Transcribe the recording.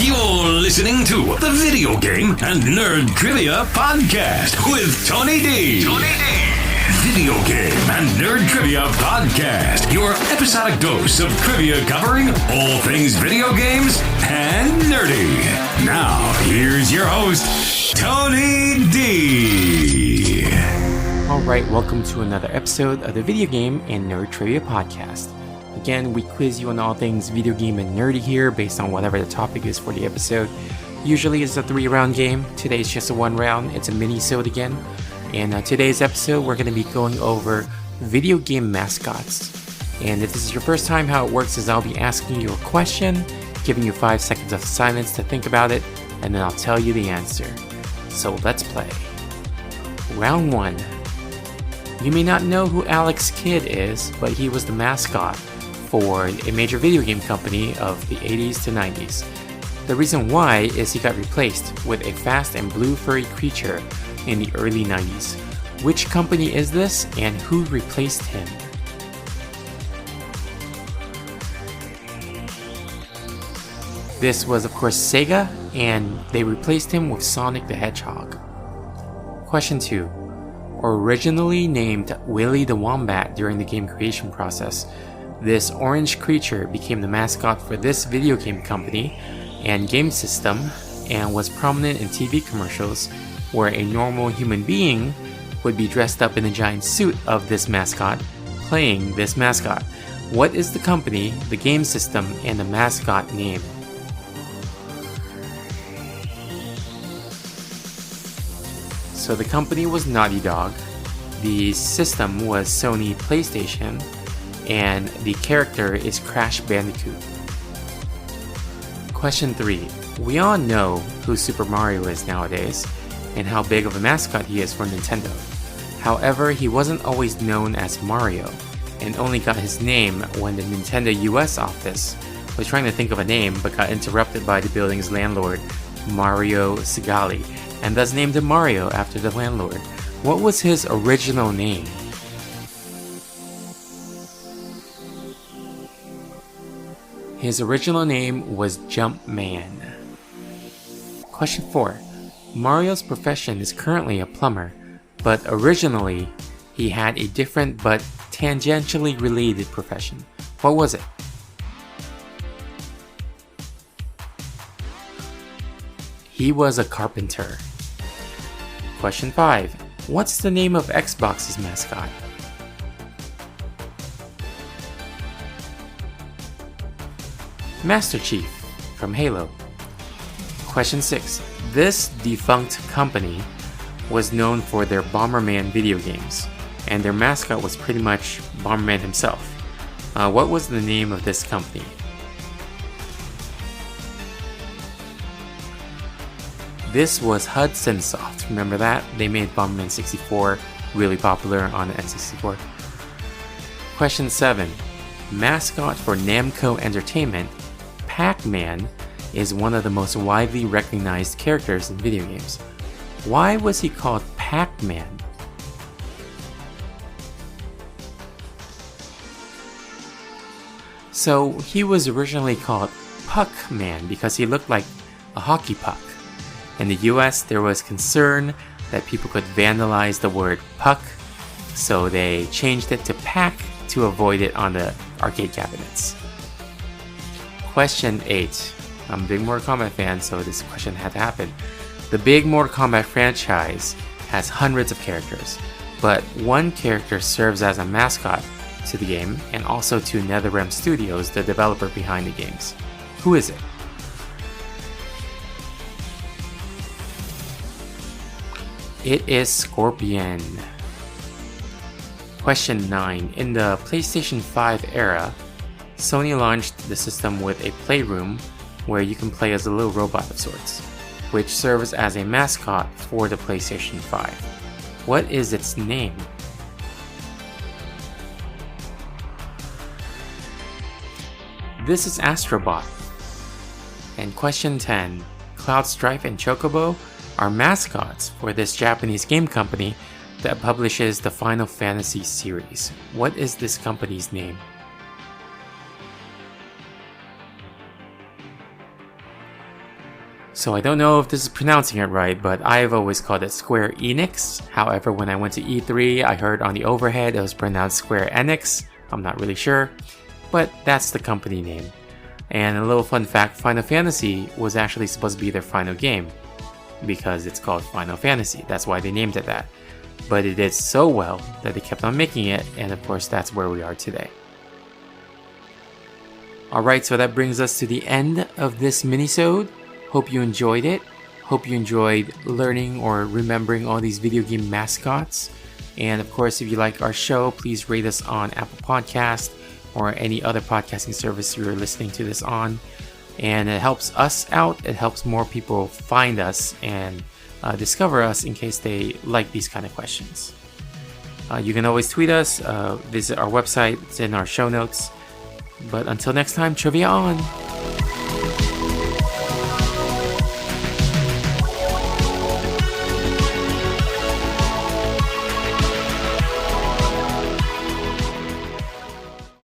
You're listening to the Video Game and Nerd Trivia Podcast with Tony D. Video Game and Nerd Trivia Podcast, your episodic dose of trivia covering all things video games and nerdy. Now, here's your host, Tony D. Alright, welcome to another episode of the Video Game and Nerd Trivia Podcast. Again, we quiz you on all things video game and nerdy here based on whatever the topic is for the episode. Usually it's a 3-round game. Today's just a 1 round. It's a Minisode again. In today's episode, we're going to be going over video game mascots. And if this is your first time, how it works is I'll be asking you a question, giving you 5 seconds of silence to think about it, and then I'll tell you the answer. So let's play. Round 1. You may not know who Alex Kidd is, but he was the mascot for a major video game company of the 80s to 90s. The reason why is he got replaced with a fast and blue furry creature in the early 90s. Which company is this and who replaced him? This was of course Sega, and they replaced him with Sonic the Hedgehog. Question 2. Originally named Willy the Wombat during the game creation process, this orange creature became the mascot for this video game company and game system and was prominent in TV commercials where a normal human being would be dressed up in a giant suit of this mascot, playing this mascot. What is the company, the game system, and the mascot name? So the company was Naughty Dog, the system was Sony PlayStation, and the character is Crash Bandicoot. Question 3. We all know who Super Mario is nowadays, and how big of a mascot he is for Nintendo. However, he wasn't always known as Mario, and only got his name when the Nintendo US office was trying to think of a name but got interrupted by the building's landlord, Mario Segali, and thus named him Mario after the landlord. What was his original name? His original name was Jumpman. Question 4. Mario's profession is currently a plumber, but originally he had a different but tangentially related profession. What was it? He was a carpenter. Question 5. What's the name of Xbox's mascot? Master Chief from Halo. Question 6. This defunct company was known for their Bomberman video games, and their mascot was pretty much Bomberman himself. What was the name of this company? This was Hudson Soft. Remember that? They made Bomberman 64 really popular on the N64. Question 7. Mascot for Namco Entertainment, Pac-Man is one of the most widely recognized characters in video games. Why was he called Pac-Man? So he was originally called Puck-Man because he looked like a hockey puck. In the US, there was concern that people could vandalize the word puck, so they changed it to Pac to avoid it on the arcade cabinets. Question 8. I'm a big Mortal Kombat fan, so this question had to happen. The big Mortal Kombat franchise has hundreds of characters, but one character serves as a mascot to the game and also to NetherRealm Studios, the developer behind the games. Who is it? It is Scorpion. Question 9. In the PlayStation 5 era, Sony launched the system with a playroom where you can play as a little robot of sorts, which serves as a mascot for the PlayStation 5. What is its name? This is Astrobot. And question 10. Cloud Strife and Chocobo are mascots for this Japanese game company that publishes the Final Fantasy series. What is this company's name? So I don't know if this is pronouncing it right, but I've always called it Square Enix. However, when I went to E3, I heard on the overhead it was pronounced Square Enix. I'm not really sure, but that's the company name. And a little fun fact, Final Fantasy was actually supposed to be their final game because it's called Final Fantasy. That's why they named it that. But it did so well that they kept on making it, and of course that's where we are today. Alright, so that brings us to the end of this minisode. Hope you enjoyed it. Hope you enjoyed learning or remembering all these video game mascots. And of course, if you like our show, please rate us on Apple Podcast or any other podcasting service you're listening to this on. And it helps us out. It helps more people find us and discover us in case they like these kind of questions. You can always tweet us, visit our website, it's in our show notes. But until next time, trivia on!